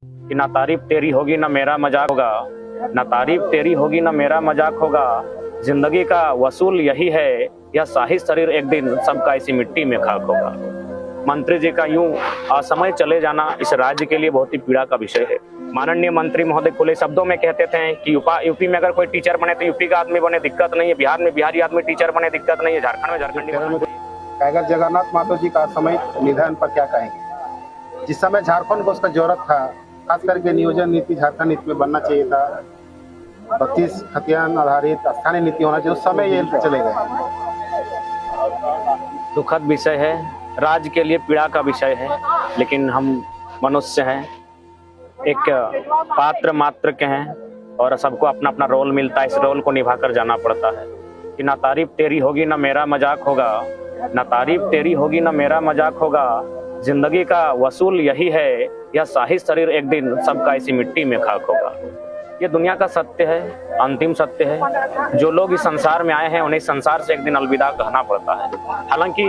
कि ना तारीफ तेरी होगी ना मेरा मजाक होगा, ना तारीफ तेरी होगी ना मेरा मजाक होगा, जिंदगी का वसूल यही है, यह शाही शरीर एक दिन सबका इसी मिट्टी में खाक होगा। मंत्री जी का यूं असमय चले जाना इस राज्य के लिए बहुत ही पीड़ा का विषय है। माननीय मंत्री महोदय खुले शब्दों में कहते थे कि यूपी में अगर कोई टीचर बने तो यूपी का आदमी बने, दिक्कत नहीं है। बिहार में बिहारी आदमी टीचर बने, दिक्कत नहीं है। झारखंड में झारखंडी बने। टाइगर जगन्नाथ महतो जी का समय निधन पर क्या कहेंगे? जिस समय झारखंड को उसका जरूरत था, खास करके नियोजन नीति झारखंड नीति में बनना चाहिए था, 32 खतियान आधारित स्थानीय नीति होना चाहिए, उस समय ये चले गए। दुखद विषय है, राज्य के लिए पीड़ा का विषय है, लेकिन हम मनुष्य हैं, एक पात्र मात्र के हैं और सबको अपना अपना रोल मिलता है। इस रोल को निभाकर जाना पड़ता है कि ना तारीफ तेरी होगी ना मेरा मजाक होगा, ना तारीफ तेरी होगी ना मेरा मजाक होगा, जिंदगी का वसूल यही है, यह शाही शरीर एक दिन सबका इसी मिट्टी में खाक होगा। ये दुनिया का सत्य है, अंतिम सत्य है। जो लोग इस संसार में आए हैं उन्हें संसार से एक दिन अलविदा कहना पड़ता है। हालांकि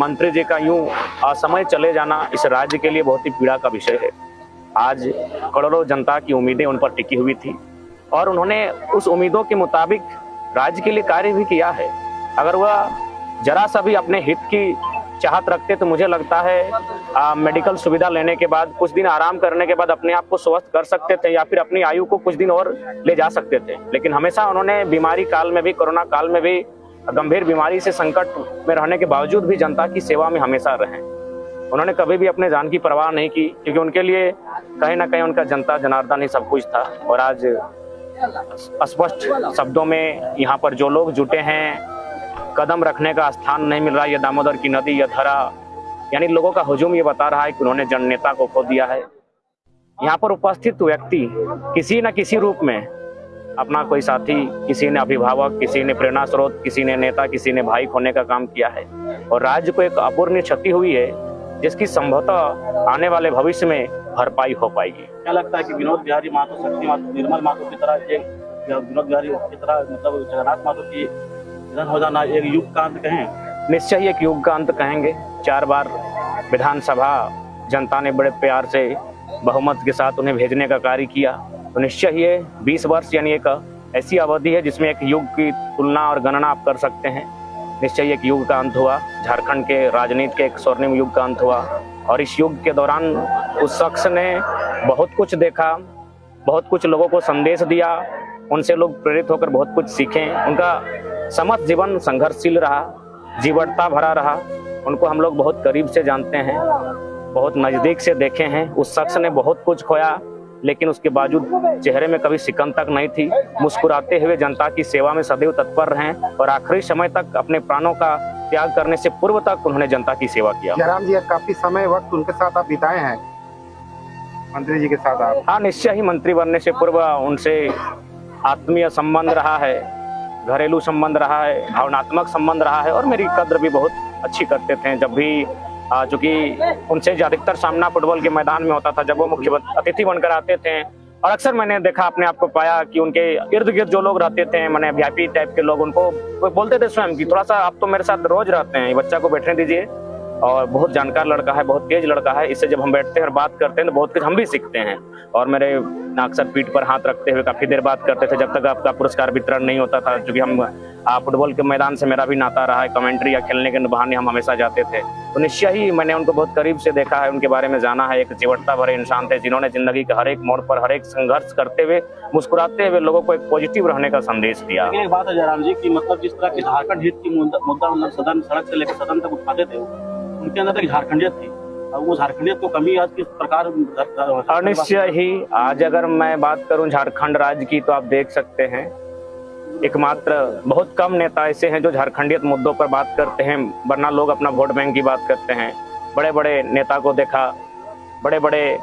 मंत्री जी का यूं असमय चले जाना इस राज्य के लिए बहुत ही पीड़ा का विषय है। आज करोड़ों जनता की उम्मीदें उन पर टिकी हुई थी और उन्होंने उस उम्मीदों के मुताबिक राज्य के लिए कार्य भी किया है। अगर वह जरा सा भी अपने हित की चाहत रखते तो मुझे लगता है मेडिकल सुविधा लेने के बाद, कुछ दिन आराम करने के बाद अपने आप को स्वस्थ कर सकते थे या फिर अपनी आयु को कुछ दिन और ले जा सकते थे। लेकिन हमेशा उन्होंने बीमारी काल में भी, कोरोना काल में भी, गंभीर बीमारी से संकट में रहने के बावजूद भी जनता की सेवा में हमेशा रहे। उन्होंने कभी भी अपने जान की परवाह नहीं की, क्योंकि उनके लिए कहीं ना कहीं उनका जनता जनार्दन ही सब कुछ था। और आज स्पष्ट शब्दों में यहाँ पर जो लोग जुटे हैं, कदम रखने का स्थान नहीं मिल रहा। ये दामोदर की नदी, यह धरा, यानी लोगों का हुजूम ये बता रहा है कि उन्होंने जननेता को खो दिया है। यहाँ पर उपस्थित व्यक्ति किसी न किसी रूप में अपना कोई साथी, किसी ने अभिभावक, किसी ने प्रेरणा स्रोत, किसी ने नेता, किसी ने भाई खोने का काम किया है और राज्य को एक अपूर्णीय क्षति हुई है, जिसकी संभवतः आने वाले भविष्य में भरपाई हो पाएगी। क्या लगता है कि विनोद बिहारी महतो, शक्ति महतो, निर्मल महतो की तरह विनोद बिहारी की तरह मतलब जगन्नाथ महतो की निधन हो जाना एक युग का अंत कहें? निश्चय ही एक युग का अंत कहेंगे। 4 बार विधानसभा जनता ने बड़े प्यार से बहुमत के साथ उन्हें भेजने का कार्य किया, तो निश्चय ही 20 वर्ष यानी एक ऐसी अवधि है जिसमें एक युग की तुलना और गणना आप कर सकते हैं। निश्चय एक युग का अंत हुआ, झारखंड के राजनीति के एक स्वर्णिम युग का अंत हुआ और इस युग के दौरान उस शख्स ने बहुत कुछ देखा, बहुत कुछ लोगों को संदेश दिया, उनसे लोग प्रेरित होकर बहुत कुछ सीखें। उनका समस्त जीवन संघर्षशील रहा, जीवटता भरा रहा। उनको हम लोग बहुत करीब से जानते हैं, बहुत नज़दीक से देखे हैं। उस शख्स ने बहुत कुछ खोया, लेकिन उसके बावजूद चेहरे में कभी सिकन तक नहीं थी। मुस्कुराते हुए जनता की सेवा में सदैव तत्पर रहे और आखिरी समय तक अपने प्राणों का त्याग करने से पूर्व तक उन्होंने जनता की सेवा किया। जयराम जी, काफी समय वक्त उनके साथ आप बिताए हैं, मंत्री जी के साथ आप? हाँ, निश्चय ही मंत्री बनने से पूर्व उनसे आत्मीय संबंध रहा है, घरेलू संबंध रहा है, भावनात्मक संबंध रहा है और मेरी कद्र भी बहुत अच्छी करते थे। जब भी चूंकि उनसे अधिकतर सामना फुटबॉल के मैदान में होता था, जब वो मुख्य अतिथि बनकर आते थे और अक्सर मैंने देखा, अपने आप को पाया कि उनके इर्द गिर्द जो लोग रहते थे, मैंने वीआईपी टाइप के लोग, उनको वो बोलते थे स्वयं कि थोड़ा सा आप तो मेरे साथ रोज रहते हैं, ये बच्चा को बैठने दीजिए, और बहुत जानकार लड़का है, बहुत तेज लड़का है, इससे जब हम बैठते हैं और बात करते हैं तो बहुत कुछ हम भी सीखते हैं। और मेरे अक्सर पीठ पर हाथ रखते हुए काफी देर बात करते थे, जब तक आपका पुरस्कार वितरण नहीं होता था। क्योंकि हम फुटबॉल के मैदान से मेरा भी नाता रहा है, कमेंट्री या खेलने के बहाने हम हमेशा जाते थे। तो निश्चय ही मैंने उनको बहुत करीब से देखा है, उनके बारे में जाना है। एक जीवटता भरे इंसान थे, जिन्होंने जिंदगी के हर एक मोड़ पर, हर एक संघर्ष करते हुए, मुस्कुराते हुए लोगों को एक पॉजिटिव रहने का संदेश दिया। एक बात है जयराम जी की, मतलब जिस तरह की झारखंड हित की मुद्दा मतलब सदन, सड़क से लेकर सदन तक उठाते थे, उनके अंदर एक झारखंडियत थी। अब वो झारखंडियत को कमी आज किस प्रकार? और निश्चय ही आज अगर मैं बात करूं झारखंड राज्य की, तो आप देख सकते हैं एकमात्र बहुत कम नेता ऐसे हैं जो झारखंडियत मुद्दों पर बात करते हैं, वरना लोग अपना वोट बैंक की बात करते हैं। बड़े बड़े नेता को देखा, बड़े बड़े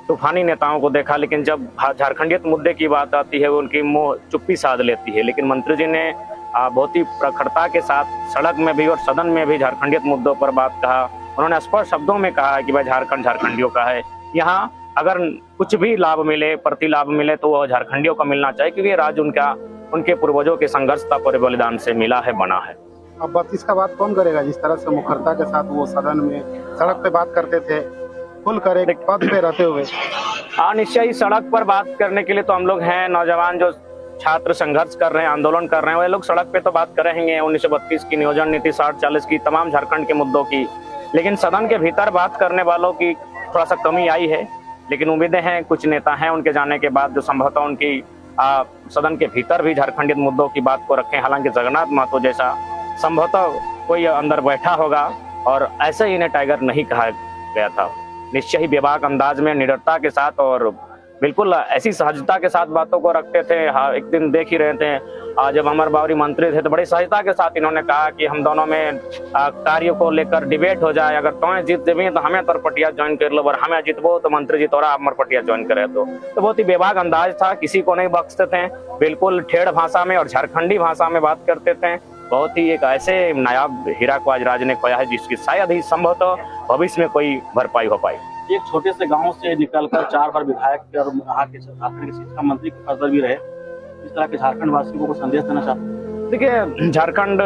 तूफानी नेताओं को देखा, लेकिन जब झारखंडियत मुद्दे की बात आती है वो उनकी मुंह चुप्पी साध लेती है। लेकिन मंत्री जी ने बहुत ही प्रखरता के साथ सड़क में भी और सदन में भी झारखंडियत मुद्दों पर बात कहा। उन्होंने स्पष्ट शब्दों में कहा कि भाई झारखंड झारखंडियों का है, यहाँ अगर कुछ भी लाभ मिले, प्रतिलाभ मिले, तो वह झारखंडियों को मिलना चाहिए, क्योंकि ये राज्य उनके पूर्वजों के संघर्षता पर बलिदान से मिला है, बना है। अब 32 का बात कौन करेगा? जिस तरह से मुखरता के साथ वो सदन में, सड़क पे बात करते थे, खुलकर एक पद पे रहते हुए। हाँ, निश्चय ही सड़क पर बात करने के लिए तो हम लोग हैं, नौजवान जो छात्र संघर्ष कर रहे हैं, आंदोलन कर रहे हैं, वे लोग सड़क पे तो बात करेंगे 1932 की नियोजन नीति, 60-40 की, तमाम झारखंड के मुद्दों की। लेकिन सदन के भीतर बात करने वालों की थोड़ा सा कमी आई है। लेकिन उम्मीदें हैं, कुछ नेता हैं उनके जाने के बाद जो संभवतः उनकी सदन के भीतर भी झारखंडी मुद्दों की बात को रखें। हालांकि जगन्नाथ महतो जैसा संभवतः कोई अंदर बैठा होगा और ऐसे ही इन्हें टाइगर नहीं कहा गया था। निश्चय ही बेबाक अंदाज में, निडरता के साथ और बिल्कुल ऐसी सहजता के साथ बातों को रखते थे। हाँ, एक दिन देख ही रहे थे, जब अमर बावरी मंत्री थे तो बड़ी सहजता के साथ इन्होंने कहा कि हम दोनों में कार्य को लेकर डिबेट हो जाए, अगर तुम्हें जीत देवी तो हमें तरपटिया ज्वाइन कर लो, और हमें जीतबो तो मंत्री जी तोरा अमरपटिया ज्वाइन करे। तो बहुत ही बेबाक अंदाज था, किसी को नहीं बख्शते थे, बिल्कुल ठेठ भाषा में और झारखंडी भाषा में बात करते थे। बहुत ही एक ऐसे नायाब हीरा को आज राज्य ने खोया है जिसकी शायद ही संभवतः भविष्य में कोई भरपाई हो पाई। एक छोटे से गांव से निकलकर 4 बार विधायक और यहाँ के झारखंड के शिक्षा मंत्री के पद पर भी रहे, इस तरह के झारखंड वासियों को संदेश देना चाहते हैं? देखिए, झारखंड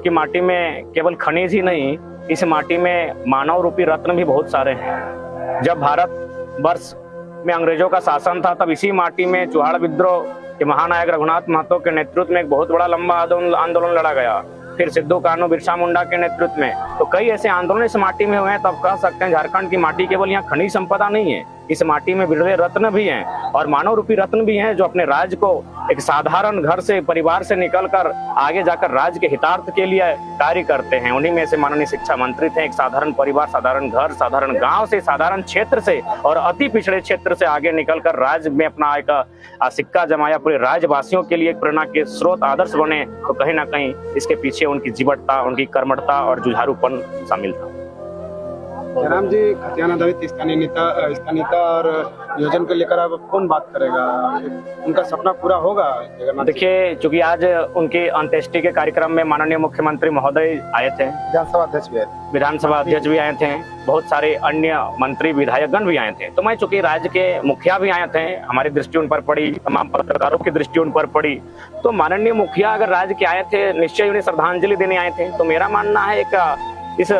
की माटी में केवल खनिज ही नहीं, इस माटी में मानव रूपी रत्न भी बहुत सारे हैं। जब भारत वर्ष में अंग्रेजों का शासन था तब इसी माटी में चुहाड़ विद्रोह के महानायक रघुनाथ महतो के नेतृत्व में एक बहुत बड़ा लंबा आंदोलन लड़ा गया। फिर सिद्धू कान्हू बिरसा मुंडा के नेतृत्व में तो कई ऐसे आंदोलन इस माटी में हुए हैं। तब कह सकते हैं झारखंड की माटी केवल यहाँ खनिज संपदा नहीं है, इस माटी में बिरले रत्न भी हैं और मानव रूपी रत्न भी हैं, जो अपने राज्य को एक साधारण घर से, परिवार से निकलकर आगे जाकर राज्य के हितार्थ के लिए कार्य करते हैं। उन्हीं में से माननीय शिक्षा मंत्री थे। एक साधारण परिवार, साधारण घर, साधारण गांव से, साधारण क्षेत्र से और अति पिछड़े क्षेत्र से आगे निकलकर राज्य में अपना एक सिक्का जमाया, पूरे राज्यवासियों के लिए एक प्रेरणा के स्रोत, आदर्श बने। तो कहीं ना कहीं इसके पीछे उनकी जीवटता, उनकी कर्मठता और जुझारूपन शामिल था। जयराम जी, खतियान आधारित स्थानीय नेता और नियोजन को लेकर अब कौन बात करेगा? उनका सपना पूरा होगा? देखिए, चूंकि आज उनकी अंत्येष्टि के कार्यक्रम में माननीय मुख्यमंत्री महोदय आए थे, विधानसभा अध्यक्ष भी आए थे, बहुत सारे अन्य मंत्री विधायकगण भी आए थे। तो मैं चूंकि राज्य के मुखिया भी आए थे, हमारी दृष्टि उन पर पड़ी, तमाम पत्रकारों की दृष्टि उन पर पड़ी। तो माननीय मुखिया अगर राज्य के आए थे, निश्चय उन्हें श्रद्धांजलि देने आए थे। तो मेरा मानना है एक इस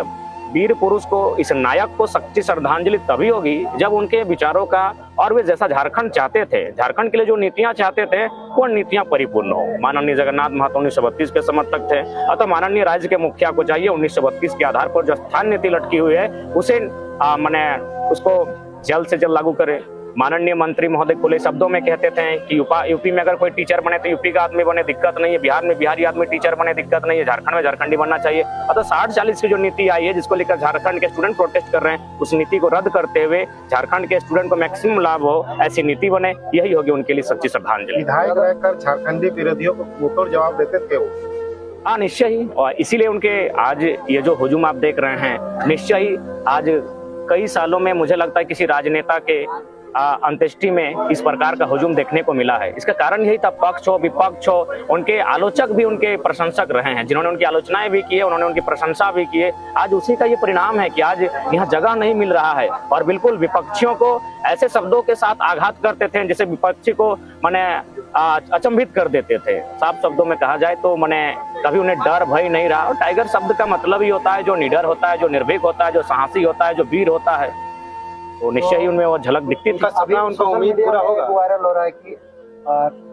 वीर पुरुष को, इस नायक को सच्ची श्रद्धांजलि तभी होगी जब उनके विचारों का और वे जैसा झारखंड चाहते थे, झारखंड के लिए जो नीतियां चाहते थे वो नीतियां परिपूर्ण हो। माननीय जगन्नाथ महतो 1932 के समर्थक थे, अतः माननीय राज्य के मुखिया को चाहिए 1932 के आधार पर जो स्थान नीति लटकी हुई है उसे मैंने उसको जल्द से जल्द लागू करे। माननीय मंत्री महोदय खुले शब्दों में कहते थे कि यूपी में अगर कोई टीचर बने तो यूपी का आदमी बने, दिक्कत नहीं है, बिहार में बिहारी आदमी टीचर बने, दिक्कत नहीं है, झारखंड में झारखंडी बनना चाहिए। अतः 60-40 की जो नीति आई है जिसको लेकर झारखंड के स्टूडेंट प्रोटेस्ट कर रहे हैं, उस नीति को रद्द करते हुए झारखंड के स्टूडेंट को मैक्सिमम लाभ हो, ऐसी नीति बने, यही होगी उनके लिए सच्ची श्रद्धांजलि। विधायक रहकर झारखंडी विरोधियों को मुंहतोड़ जवाब देते थे वो। हाँ, निश्चय ही, और इसीलिए उनके आज ये जो हुजूम आप देख रहे हैं, निश्चय ही आज कई सालों में मुझे लगता है किसी राजनेता के अंत्येष्टि में इस प्रकार का हुजूम देखने को मिला है। इसका कारण यही था, पक्ष हो विपक्ष हो, उनके आलोचक भी उनके प्रशंसक रहे हैं, जिन्होंने उनकी आलोचनाएं भी की है, उन्होंने उनकी प्रशंसा भी की है। आज उसी का ये परिणाम है कि आज यहाँ जगह नहीं मिल रहा है और बिल्कुल विपक्षियों को ऐसे शब्दों के साथ आघात करते थे जिसे विपक्षी को माने अचंभित कर देते थे। साफ शब्दों में कहा जाए तो माने कभी उन्हें डर भय नहीं रहा। और टाइगर शब्द का मतलब ही होता है जो निडर होता है, जो निर्भीक होता है, जो साहसी होता है, जो वीर होता है। तो निश्चय ही उनमें वो झलक दिखती थी। उनका उम्मीद पूरा होगा। वायरल हो रहा है कि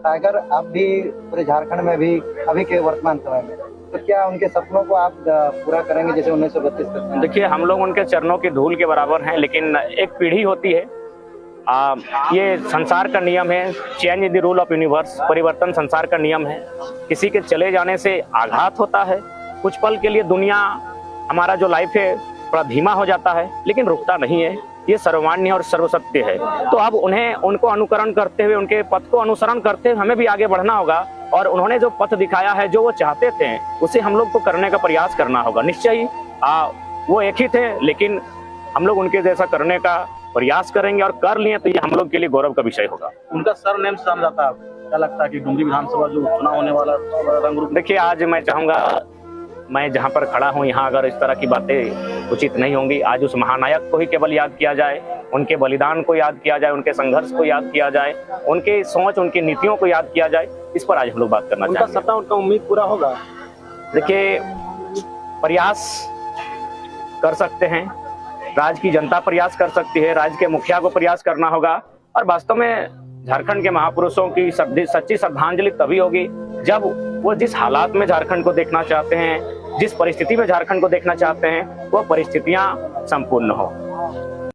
टाइगर अब भी पूरे झारखंड में भी अभी के वर्तमान समय में, तो क्या उनके सपनों को आप पूरा करेंगे जैसे 1932 का? देखिए, हम लोग उनके चरणों की धूल के बराबर हैं, लेकिन एक पीढ़ी होती है, ये संसार का नियम है, change the rule of universe, परिवर्तन संसार का नियम है। किसी के चले जाने से आघात होता है, कुछ पल के लिए दुनिया, हमारा जो लाइफ है थोड़ा धीमा हो जाता है, लेकिन रुकता नहीं है। ये सर्वमान्य और सर्वसत्य है। तो अब उनको अनुकरण करते हुए, उनके पथ को अनुसरण करते हुए हमें भी आगे बढ़ना होगा और उन्होंने जो पथ दिखाया है, जो वो चाहते थे, उसे हम लोग को करने का प्रयास करना होगा। निश्चय ही वो एक ही थे, लेकिन हम लोग उनके जैसा करने का प्रयास करेंगे और कर लिए तो ये हम लोग के लिए गौरव का विषय होगा। उनका सरनेम जान जाता है, क्या लगता है कि डुमरी विधानसभा जो चुनाव होने वाला रंग रूप? देखिए, आज मैं चाहूंगा, मैं जहाँ पर खड़ा हूँ यहाँ अगर इस तरह की बातें उचित नहीं होंगी, आज उस महानायक को ही केवल याद किया जाए, उनके बलिदान को याद किया जाए, उनके संघर्ष को याद किया जाए, उनके सोच, उनकी नीतियों को याद किया जाए। इस पर आज हम लोग बात करना चाहेंगे। उनका सपना, उनका उम्मीद पूरा होगा? देखिए, प्रयास कर सकते हैं, राज्य की जनता प्रयास कर सकती है, राज्य के मुखिया को प्रयास करना होगा। और वास्तव में झारखंड के महापुरुषों की सच्ची श्रद्धांजलि तभी होगी जब वो जिस हालात में झारखंड को देखना चाहते हैं, जिस परिस्थिति में झारखंड को देखना चाहते हैं, वो परिस्थितियां संपूर्ण हो।